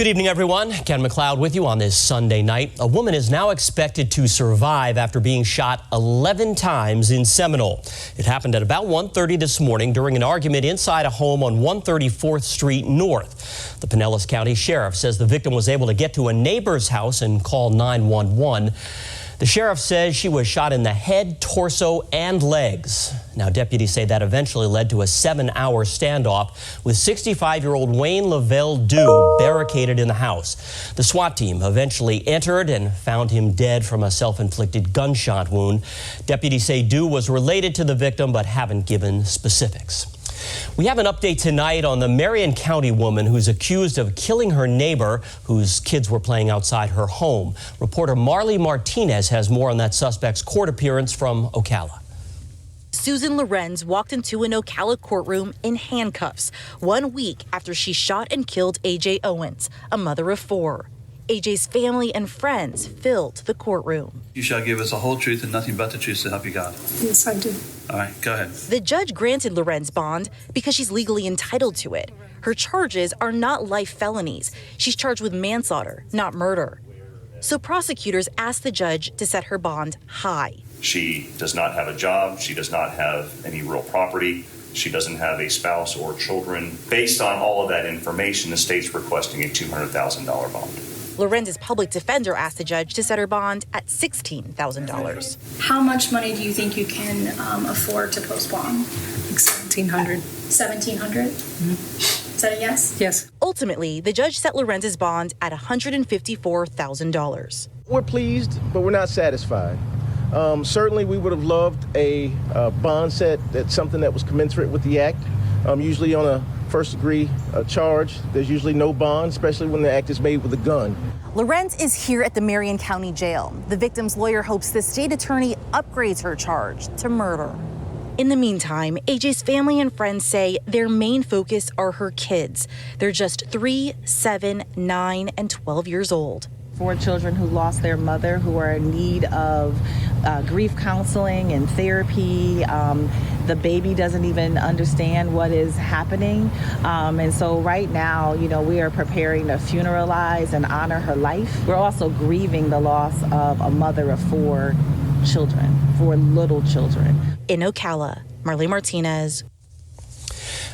Good evening, everyone. Ken McLeod with you on this Sunday night. A woman is now expected to survive after being shot 11 times in Seminole. It happened at about 1:30 this morning during an argument inside a home on 134th Street North. The Pinellas County Sheriff says the victim was able to get to a neighbor's house and call 911. The sheriff says she was shot in the head, torso, and legs. Now, deputies say that eventually led to a 7-hour standoff with 65-year-old Wayne Lavelle Dew barricaded in the house. The SWAT team eventually entered and found him dead from a self-inflicted gunshot wound. Deputies say Dew was related to the victim but haven't given specifics. We have an update tonight on the Marion County woman who's accused of killing her neighbor whose kids were playing outside her home. Reporter Marley Martinez has more on that suspect's court appearance from Ocala. Susan Lorenz walked into an Ocala courtroom in handcuffs 1 week after she shot and killed A.J. Owens, a mother of 4. A.J.'s family and friends filled the courtroom. You shall give us the whole truth and nothing but the truth, so help you God. Yes, I do. All right, go ahead. The judge granted Lorenz bond because she's legally entitled to it. Her charges are not life felonies. She's charged with manslaughter, not murder. So prosecutors asked the judge to set her bond high. She does not have a job. She does not have any real property. She doesn't have a spouse or children. Based on all of that information, the state's requesting a $200,000 bond. Lorenz's public defender asked the judge to set her bond at $16,000. How much money do you think you can afford to post bond? Like $1,700. $1,700? Mm-hmm. Is that a yes? Yes. Ultimately, the judge set Lorenz's bond at $154,000. We're pleased, but we're not satisfied. Certainly, we would have loved a bond set that's something that was commensurate with the act. Usually on a first-degree charge, there's usually no bond, especially when the act is made with a gun. Lorenz is here at the Marion County Jail. The victim's lawyer hopes the state attorney upgrades her charge to murder. In the meantime, AJ's family and friends say their main focus are her kids. They're just 3, 7, 9, and 12 years old. 4 children who lost their mother, who are in need of grief counseling and therapy. The baby doesn't even understand what is happening. And so right now, we are preparing to funeralize and honor her life. We're also grieving the loss of a mother of 4 children, 4 little children. In Ocala, Marley Martinez.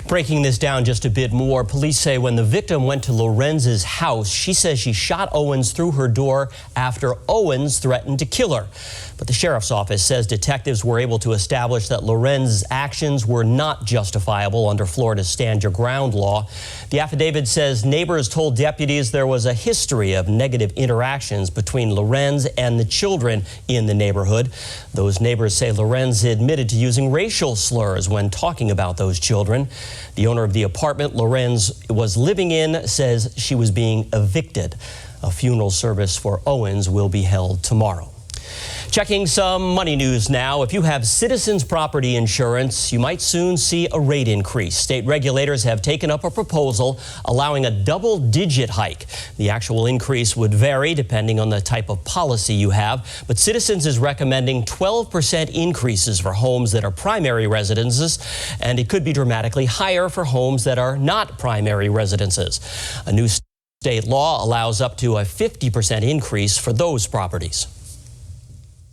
Breaking this down just a bit more, police say when the victim went to Lorenz's house, she says she shot Owens through her door after Owens threatened to kill her. But the sheriff's office says detectives were able to establish that Lorenz's actions were not justifiable under Florida's Stand Your Ground law. The affidavit says neighbors told deputies there was a history of negative interactions between Lorenz and the children in the neighborhood. Those neighbors say Lorenz admitted to using racial slurs when talking about those children. The owner of the apartment Lorenz was living in says she was being evicted. A funeral service for Owens will be held tomorrow. Checking some money news now. If you have Citizens Property Insurance, you might soon see a rate increase. State regulators have taken up a proposal allowing a double-digit hike. The actual increase would vary depending on the type of policy you have, but Citizens is recommending 12% increases for homes that are primary residences, and it could be dramatically higher for homes that are not primary residences. A new state law allows up to a 50% increase for those properties.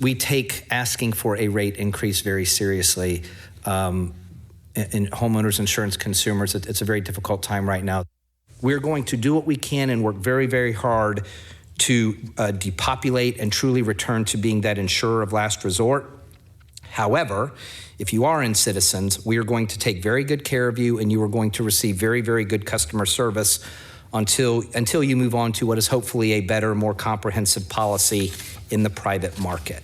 We take asking for a rate increase very seriously. In homeowners insurance consumers, it's a very difficult time right now. We're going to do what we can and work very, very hard to depopulate and truly return to being that insurer of last resort. However, if you are in Citizens, we are going to take very good care of you, and you are going to receive very, very good customer service until you move on to what is hopefully a better, more comprehensive policy in the private market.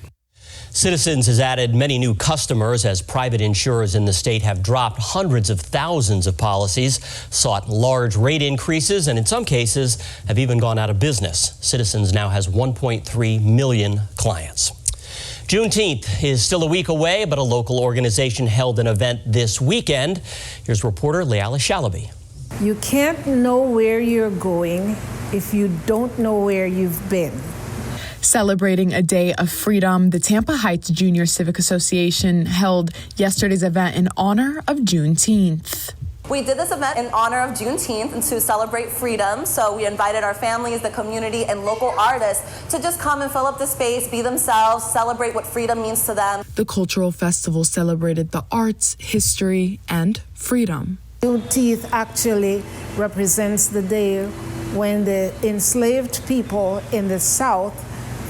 Citizens has added many new customers as private insurers in the state have dropped hundreds of thousands of policies, sought large rate increases, and in some cases have even gone out of business. Citizens now has 1.3 million clients. Juneteenth is still a week away, but a local organization held an event this weekend. Here's reporter Leala Shalaby. You can't know where you're going if you don't know where you've been. Celebrating a day of freedom, the Tampa Heights Junior Civic Association held yesterday's event in honor of Juneteenth. We did this event in honor of Juneteenth and to celebrate freedom. So we invited our families, the community, and local artists to just come and fill up the space, be themselves, celebrate what freedom means to them. The cultural festival celebrated the arts, history, and freedom. Juneteenth actually represents the day when the enslaved people in the South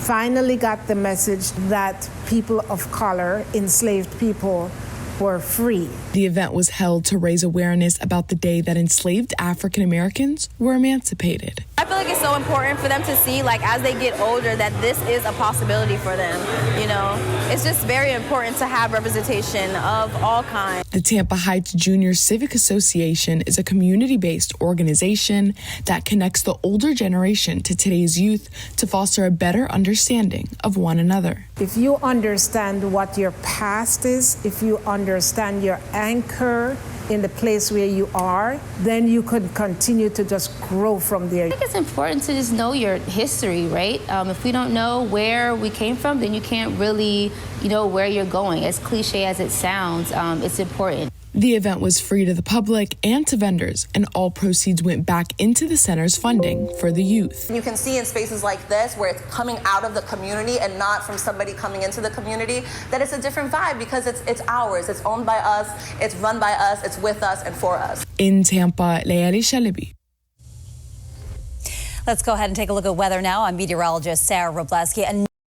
finally got the message that people of color, enslaved people, were free. The event was held to raise awareness about the day that enslaved African Americans were emancipated. I feel like it's so important for them to see, like, as they get older, that this is a possibility for them, you know? It's just very important to have representation of all kinds. The Tampa Heights Junior Civic Association is a community-based organization that connects the older generation to today's youth to foster a better understanding of one another. If you understand what your past is, if you understand your anchor in the place where you are, then you could continue to just grow from there. I think it's important to just know your history, right? If we don't know where we came from, then you can't really, know where you're going. As cliche as it sounds, it's important. The event was free to the public and to vendors, and all proceeds went back into the center's funding for the youth. You can see in spaces like this, where it's coming out of the community and not from somebody coming into the community, that it's a different vibe because it's ours, it's owned by us, it's run by us, it's with us and for us. In Tampa, Leali Shalaby. Let's go ahead and take a look at weather now. I'm meteorologist Sarah Robleski.